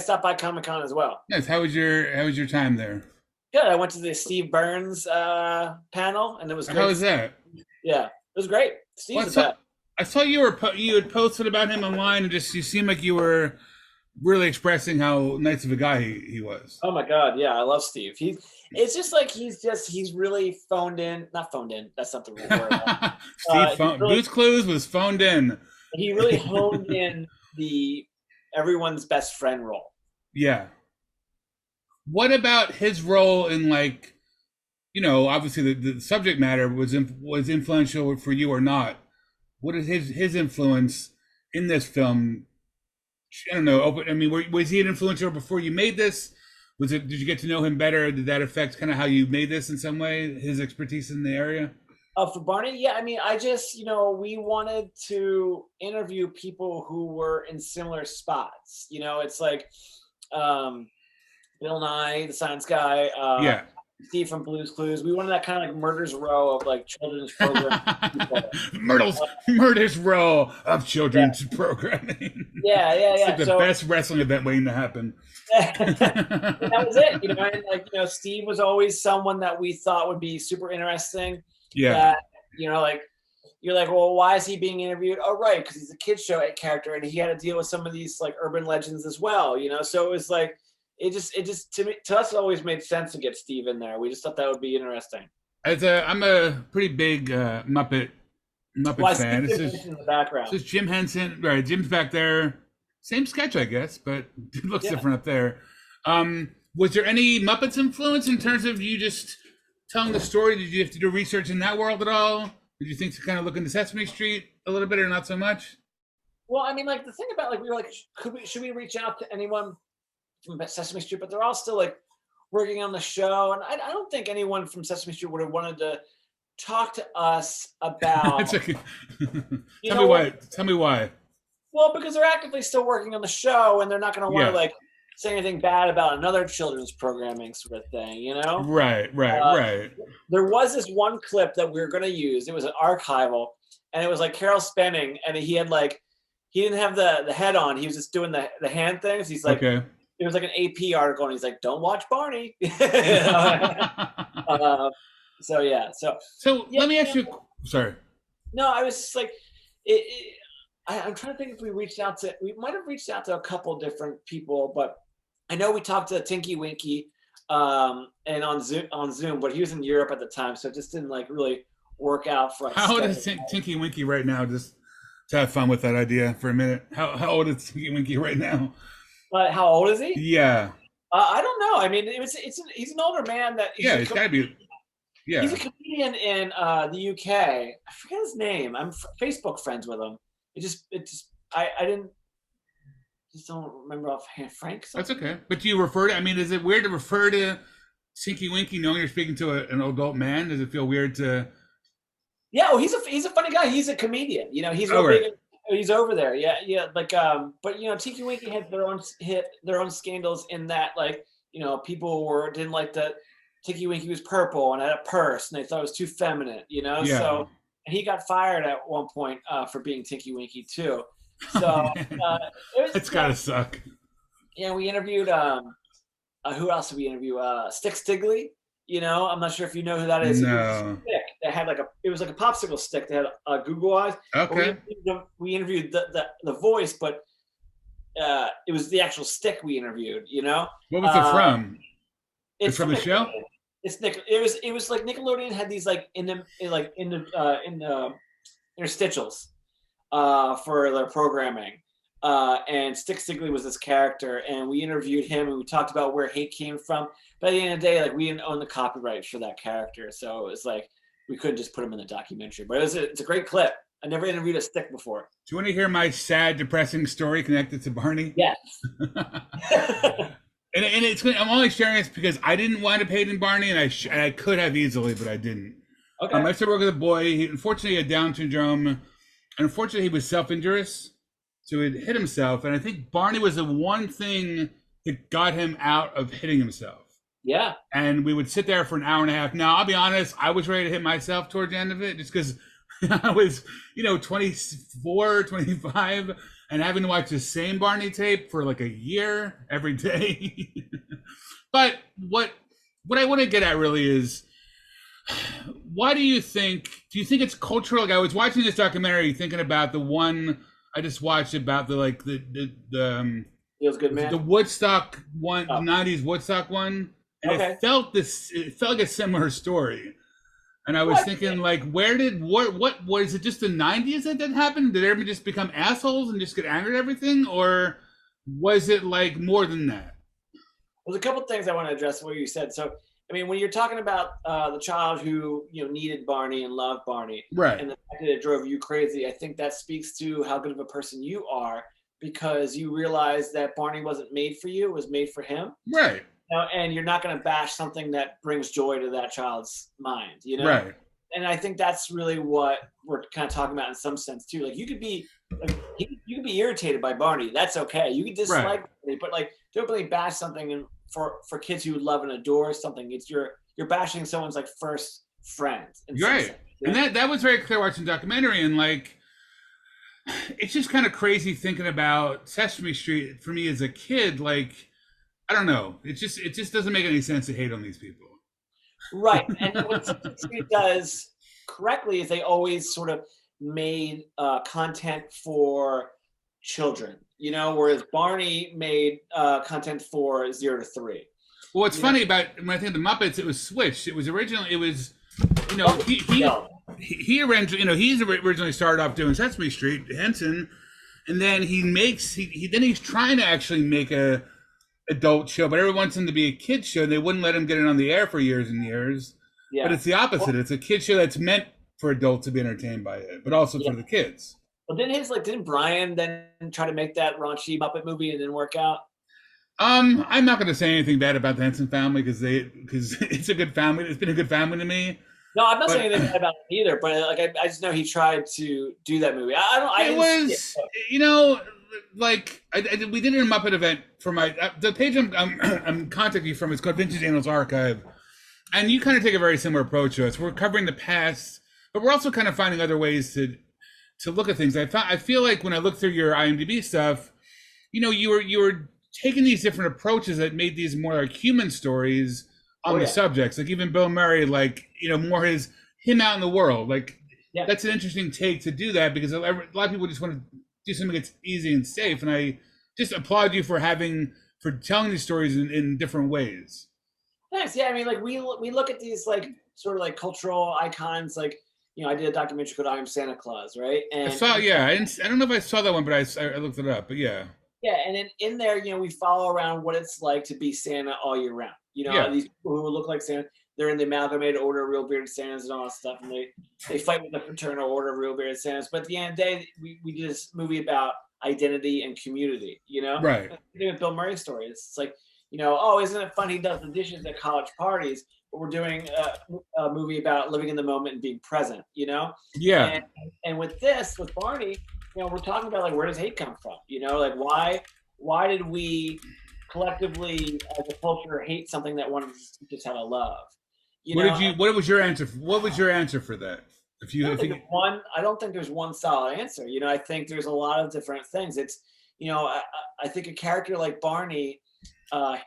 stopped by Comic-Con as well. Nice. How was your time there? Good. I went to the Steve Burns panel, and it was How great to was see. that? Yeah, it was great. Well, Steve's the best. I saw you had posted about him online, and just you seemed like you were really expressing how nice of a guy he was. Oh my God, yeah, I love Steve. It's just like he's really phoned in. Not phoned in. That's not the real word. Steve He phone really Boots Clues was phoned in. he really honed in the everyone's best friend role. Yeah. What about his role in, like, obviously the subject matter was influential for you or not? What is his influence in this film? I don't know. I mean, was he an influencer before you made this? Was it? Did you get to know him better? Did that affect kind of how you made this in some way? His expertise in the area. For Barney, yeah, I mean, I just, we wanted to interview people who were in similar spots. It's like um, Bill Nye, the science guy, Yeah. Steve from Blue's Clues. We wanted that kind of like murders row of like children's program people. Myrtle's row of Yeah, children's programming. yeah, yeah, It's like yeah. the So best wrestling event waiting to happen. that was it. And like Steve was always someone that we thought would be super interesting. Yeah. That like you're like, well, why is he being interviewed? Oh, right, because he's a kids show character, and he had to deal with some of these like urban legends as well. So it was like it just to us it always made sense to get Steve in there. We just thought that would be interesting. I'm a pretty big Muppet Why fan. Steve in the background? This is Jim Henson. Right, Jim's back there. Same sketch, I guess, but it looks Yeah. different up there. Was there any Muppets influence in terms of you just telling the story? Did you have to do research in that world at all? Did you think to kind of look into Sesame Street a little bit, or not so much? Well, I mean, like the thing about like we were like, should we reach out to anyone from Sesame Street? But they're all still like working on the show, and I don't think anyone from Sesame Street would have wanted to talk to us It's about okay. you Tell me know what why. Tell me why. well, because they're actively still working on the show, and they're not going to want to Yeah. like say anything bad about another children's programming sort of thing. Right. Right. uh, Right. there was this one clip that we were going to use. It was an archival, and it was like Carol spinning, and he had like he didn't have the head on. He was just doing the hand things. He's like, Okay. it was like an AP article, and he's like, "Don't watch Barney." uh, so yeah, so So yeah, let me ask you. Sorry. no, I was just like, I'm trying to think if we might have reached out to a couple different people, but I know we talked to Tinky Winky, and on Zoom, but he was in Europe at the time, so it just didn't like really work out for like How old is scheduling. Tinky Winky right now? Just to have fun with that idea for a minute. How old is Tinky Winky right now? But how old is he? Yeah. I don't know. I mean, he's an older man that Yeah. It's got to be. he's a Yeah. comedian in the UK. I forget his name. I'm Facebook friends with him. It just I didn't just don't remember offhand. Frank That's something. okay. But do you refer to? I mean, is it weird to refer to Tinky Winky knowing you're speaking to an adult man? Does it feel weird to? Yeah, well, he's a funny guy. He's a comedian. He's Oh, real big. right. He's over there. Yeah, yeah. Like, but Tiki Winky had their own scandals in that, like, people didn't like that Tiki Winky was purple and had a purse, and they thought it was too feminine. Yeah. So and he got fired at one point for being Tinky Winky too. Oh So man, it was, that's gotta suck. we interviewed who else did we interview? Stick Stigley. I'm not sure if you know who that is. It was a No. stick that had it was like a popsicle stick that had Google eyes. But Okay. we interviewed the voice, but it was the actual stick we interviewed. What was it Uh, from? It's it's from from the show. Nickelodeon. It's Nick. It was like Nickelodeon had these like in the interstitials for their programming. And Stick Stigley was this character, and we interviewed him, and we talked about where hate came from. But at the end of the day, like we didn't own the copyright for that character, so it was like we couldn't just put him in the documentary. But it's a great clip. I never interviewed a stick before. Do you want to hear my sad, depressing story connected to Barney? Yes. And I'm only sharing this because I didn't wind up hating Barney, and I could have easily, but I didn't. Okay. I started working with a boy. Unfortunately, he had Down syndrome, and unfortunately, he was self-injurious, so he hit himself. And I think Barney was the one thing that got him out of hitting himself. Yeah. And we would sit there for an hour and a half. Now, I'll be honest, I was ready to hit myself towards the end of it, just because I was, 24, 25. and having to watch the same Barney tape for like a year every day. But what I want to get at really is, why do you think? Do you think it's cultural? Like, I was watching this documentary, thinking about the one I just watched about Feels good, the man. Woodstock one, the Oh, '90s Woodstock one, and okay. it felt like a similar story. And I was What? thinking, like, where did what was it? Just the '90s that happened? Did everybody just become assholes and just get angry at everything, or was it like more than that? There's a couple things I want to address what you said. So, I mean, when you're talking about the child who needed Barney and loved Barney, Right, and the fact that it drove you crazy, I think that speaks to how good of a person you are because you realize that Barney wasn't made for you; it was made for him. right, And you're not going to bash something that brings joy to that child's mind. right, And I think that's really what we're kind of talking about in some sense too. Like you could be like you could be irritated by Barney. That's okay. You could right, dislike Barney, but like don't really bash something. And for kids who love and adore something, it's you're bashing someone's like first friend in some right. sense. And that was very clear watching the documentary, and like, it's just kind of crazy thinking about Sesame Street for me as a kid. Like, I don't know, it just doesn't make any sense to hate on these people. Right. And what Sesame Street does correctly is they always sort of made content for children, whereas Barney made content for 0 to 3. Well, what's You know, funny about when I think of the Muppets, it was switched. It was originally, it was, you know, oh, no. he originally, he's originally started off doing Sesame Street, Henson, and then he's trying to actually make a adult show, but everyone wants him to be a kid show. And they wouldn't let him get it on the air for years and years. But Yeah. it's the opposite. It's a kid show that's meant for adults to be entertained by it, but also Yeah. for the kids. Well, didn't Brian then try to make that raunchy Muppet movie and it didn't work out? I'm not going to say anything bad about the Henson family because it's a good family. It's been a good family to me. No, I'm not saying But anything bad about it either, but like I just know he tried to do that movie. I it didn't see it. was, you know, like we did it in a Muppet event for my the page I'm contacting you from is called Vintage Annals Archive, and you kind of take a very similar approach to us. We're covering the past, but we're also kind of finding other ways to look at things. I feel like when I look through your IMDb stuff, you were taking these different approaches that made these more like human stories on Oh the yeah, subjects. Like even Bill Murray, like more him out in the world. Like yeah. that's an interesting take to do that because a lot of people just want to do something that's easy and safe. And I just applaud you for telling these stories in different ways. Nice. Yeah, I mean, like we look at these like sort of like cultural icons. Like I did a documentary called "I Am Santa Claus," right? I And saw, yeah. I don't know if I saw that one, but I looked it up. But yeah, yeah, and then in there, we follow around what it's like to be Santa all year round. yeah, These people who look like Santa, they're in the amalgamated order of real bearded Santas and all that stuff, and they fight with the fraternal order of real bearded Santas. But at the end of the day, we did this movie about identity and community. right, With Bill Murray's story, it's like, oh, isn't it fun he does the dishes at college parties? But we're doing a movie about living in the moment and being present. yeah. And with Barney, we're talking about like where does hate come from? Like why did we collectively as a culture hate something that wanted to teach us how to love? What was your answer? What was your answer for that? I don't think there's one solid answer. I think there's a lot of different things. It's I think a character like Barney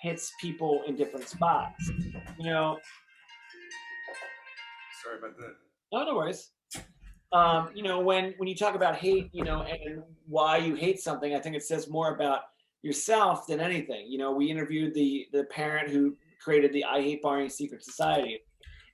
hits people in different spots. Sorry about that. No worries. When you talk about hate, and why you hate something, I think it says more about yourself than anything. We interviewed the parent who created the I Hate Barney Secret Society,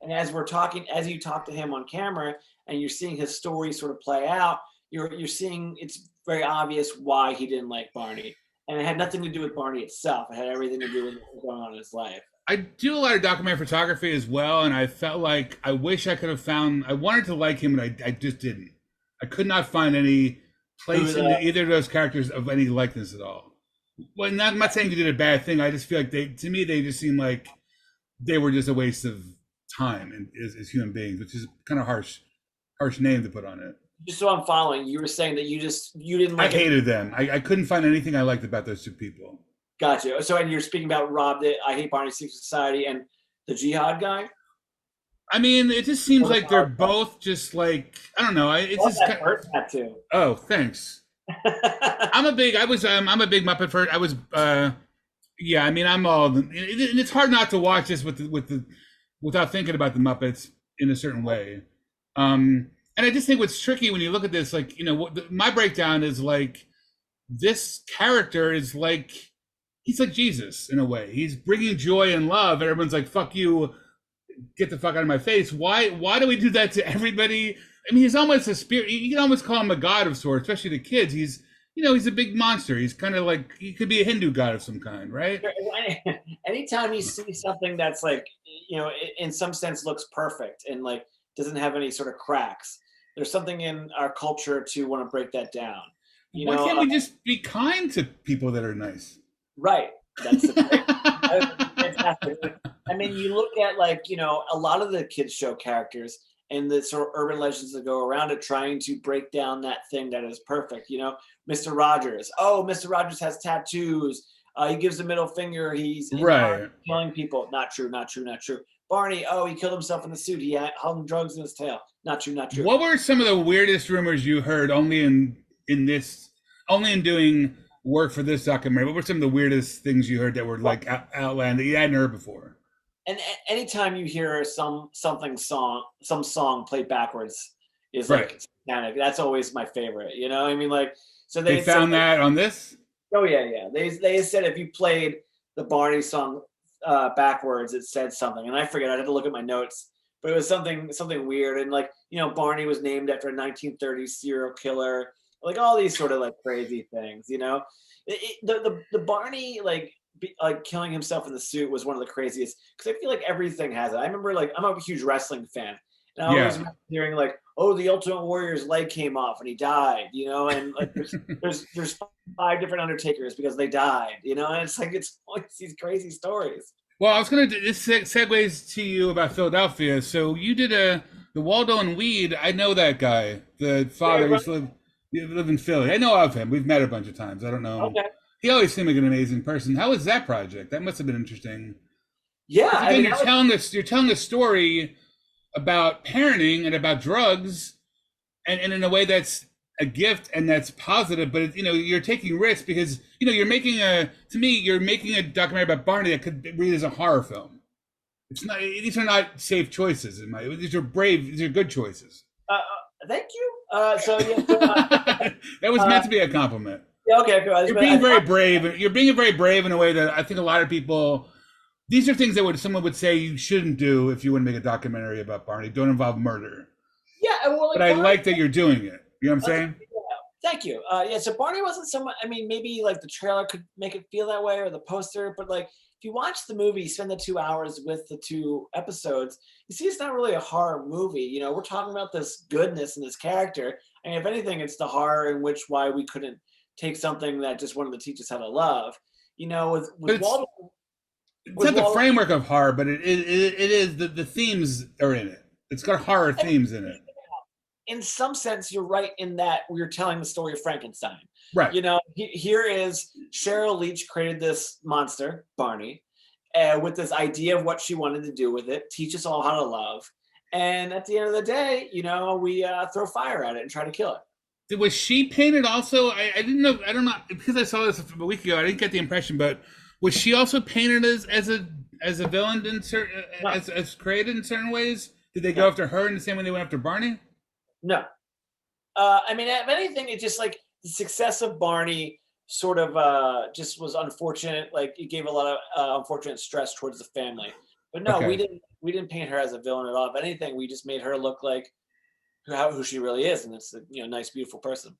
and as you talk to him on camera, and you're seeing his story sort of play out, you're seeing it's very obvious why he didn't like Barney, and it had nothing to do with Barney itself. It had everything to do with what was going on in his life. I do a lot of documentary photography as well, and I felt like I wish I could have found. I wanted to like him, and I just didn't. I could not find any place in either of those characters of any likeness at all. Well, I'm not saying you did a bad thing. I just feel like to me, they just seem like they were just a waste of time and as human beings, which is kind of harsh name to put on it. Just so I'm following, you were saying that you didn't like I hated them. I couldn't find anything I liked about those two people. Gotcha. So, and you're speaking about Rob, the I Hate Barney Secret Society, and the Jihad guy? I mean, it just seems like they're both just like, I don't know. It's just That too. oh, thanks. I'm a big. I'm a big Muppet fan. Yeah. I mean, I'm all. And it's hard not to watch this without thinking about the Muppets in a certain way. And I just think what's tricky when you look at this, like, my breakdown is like this character is like he's like Jesus in a way. He's bringing joy and love, and everyone's like, "Fuck you, get the fuck out of my face." Why do we do that to everybody? I mean, he's almost a spirit. You can almost call him a god of sorts, especially to kids. He's a big monster. He's kind of like, he could be a Hindu god of some kind, right? Anytime you see something that's like, in some sense looks perfect and like doesn't have any sort of cracks, there's something in our culture to want to break that down. Why can't we just be kind to people that are nice? Right. That's the great. That fantastic. I mean, you look at like, a lot of the kids show characters and the sort of urban legends that go around it trying to break down that thing that is perfect. Mr. Rogers. Oh, Mr. Rogers has tattoos. He gives the middle finger. He's Right. killing people. Not true, not true, not true. Barney, oh, he killed himself in the suit. He hung drugs in his tail. Not true, not true. What were some of the weirdest rumors you heard only in doing work for this documentary? What were some of the weirdest things you heard that were like outlandish that you hadn't heard before? And anytime you hear some song played backwards is Right. like satanic. That's always my favorite. I mean, like, so They said, found that on this? oh yeah. They said if you played the Barney song backwards, it said something, and I forget. I had to look at my notes, but it was something weird. And like, Barney was named after a 1930s serial killer. Like all these sort of like crazy things. The Barney like killing himself in the suit was one of the craziest because I feel like everything has it. I remember like I'm a huge wrestling fan, and I always remember hearing like, oh, the Ultimate Warrior's leg came off and he died, and like there's 5 different Undertakers because they died, and it's always these crazy stories. Well, I was going to. This segues to you about Philadelphia. So you did the Waldo and Weed. I know that guy. The father used to live in Philly. I know of him. We've met a bunch of times. I don't know. Okay. He always seemed like an amazing person. How was that project? That must have been interesting. Yeah, I mean, you're telling a story about parenting and about drugs, and in a way that's a gift and that's positive. But you're taking risks because you're making a documentary about Barney that could read as a horror film. It's not. These are not safe choices. These are brave. These are good choices. Thank you. So yeah, that was meant to be a compliment. Okay, cool. You're being very brave. You're being very brave in a way that I think a lot of people. These are things that someone would say you shouldn't do if you want to make a documentary about Barney. Don't involve murder. Yeah, well, but I like that you're doing it. You know what I'm saying? Yeah, thank you. Yeah, so Barney wasn't someone. I mean, maybe like the trailer could make it feel that way, or the poster. But like, if you watch the movie, spend the 2 hours with the 2 episodes, you see it's not really a horror movie. We're talking about this goodness in this character. I mean, if anything, it's the horror in which why we couldn't take something that just wanted to teach us how to love. With Waldo. It's not the framework of horror, but it is the themes are in it. It's got horror themes in it. In some sense, you're right in that we're telling the story of Frankenstein. Right. Here is Cheryl Leach created this monster, Barney, with this idea of what she wanted to do with it, teach us all how to love. And at the end of the day, we throw fire at it and try to kill it. Was she painted also? I didn't know. I don't know because I saw this a week ago. I didn't get the impression, but was she also painted as a villain in certain as created in certain ways? Did they go after her in the same way they went after Barney? No. I mean, if anything, it's just like the success of Barney sort of just was unfortunate. Like it gave a lot of unfortunate stress towards the family. But no, we didn't paint her as a villain at all. If anything, we just made her look like who she really is, and it's a nice, beautiful person.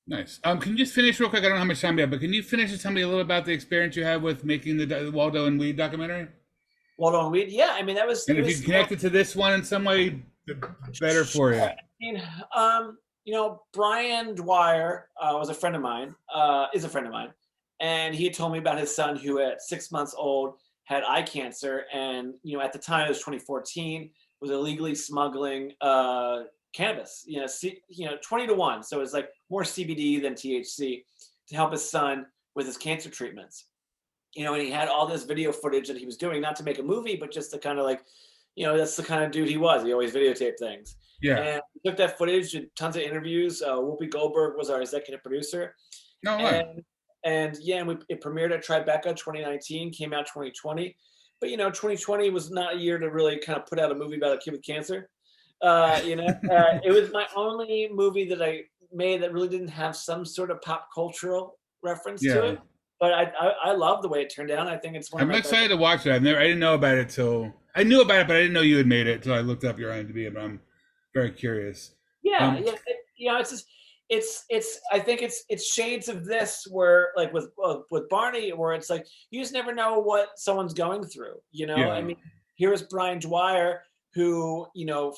Nice. Can you just finish real quick? I don't know how much time we have, but can you finish and tell me a little about the experience you had with making the Waldo and Weed documentary? Waldo and Weed, yeah. I mean, that was. And if you connect it to this one in some way, better for you. I mean, Brian Dwyer was a friend of mine. Is a friend of mine, and he had told me about his son who, at 6 months old, had eye cancer, and at the time it was 2014, was illegally smuggling cannabis. 20 to 1, so it's like more CBD than THC to help his son with his cancer treatments. And he had all this video footage that he was doing, not to make a movie, but just to kind of like, that's the kind of dude he was. He always videotaped things. Yeah. And we took that footage, did tons of interviews. Whoopi Goldberg was our executive producer. No way. And yeah, and it premiered at Tribeca 2019, came out 2020. But 2020 was not a year to really kind of put out a movie about a kid with cancer. It was my only movie that I made that really didn't have some sort of pop cultural reference to Yeah. it. But I love the way it turned out. I think it's one of I'm my best. excited to watch it. I didn't know about it till I knew about it, but I didn't know you had made it until I looked up your IMDb, and I'm very curious. Yeah, Um, yeah. It's just it's I think it's shades of this where like with Barney where it's like you just never know what someone's going through. I yeah. mean, here is Brian Dwyer who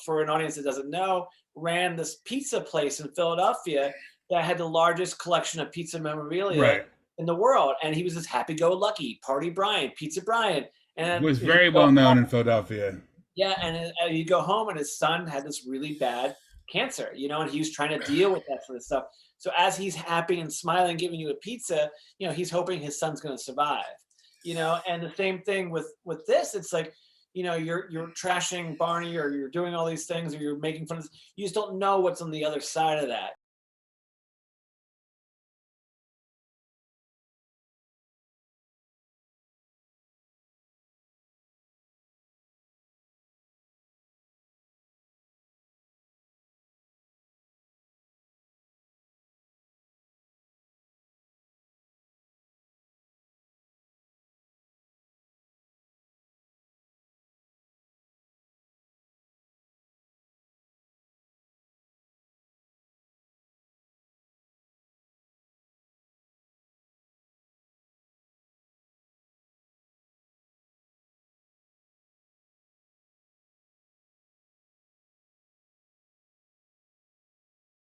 for an audience that doesn't know ran this pizza place in Philadelphia that had the largest collection of pizza memorabilia Right. in the world, and he was this happy-go-lucky party Brian, pizza Brian, and Was he very well known in Philadelphia. yeah, and you go home and his son had this really bad cancer, and he was trying to deal with that sort of stuff. So as he's happy and smiling, giving you a pizza, he's hoping his son's going to survive. And the same thing with this. It's like, you're trashing Barney or you're doing all these things or you're making fun of this. You just don't know what's on the other side of that.